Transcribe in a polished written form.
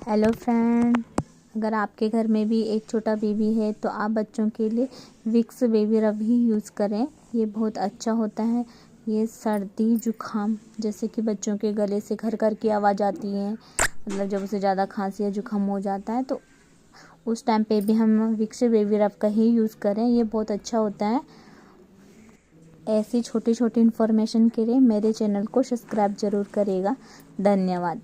Hello friend, अगर आपके घर में भी एक छोटा बेबी है तो आप बच्चों के लिए विक्स बेबी रब ही यूज़ करें। ये बहुत अच्छा होता है। ये सर्दी जुखाम, जैसे कि बच्चों के गले से खर खर की आवाज़ आती है, मतलब जब उसे ज़्यादा खांसी या जुखाम हो जाता है तो उस टाइम पे भी हम विक्स बेबी रब का ही यूज़ करें। ये बहुत अच्छा होता है। ऐसी छोटी छोटी इन्फॉर्मेशन के लिए मेरे चैनल को सब्सक्राइब ज़रूर करेगा। धन्यवाद।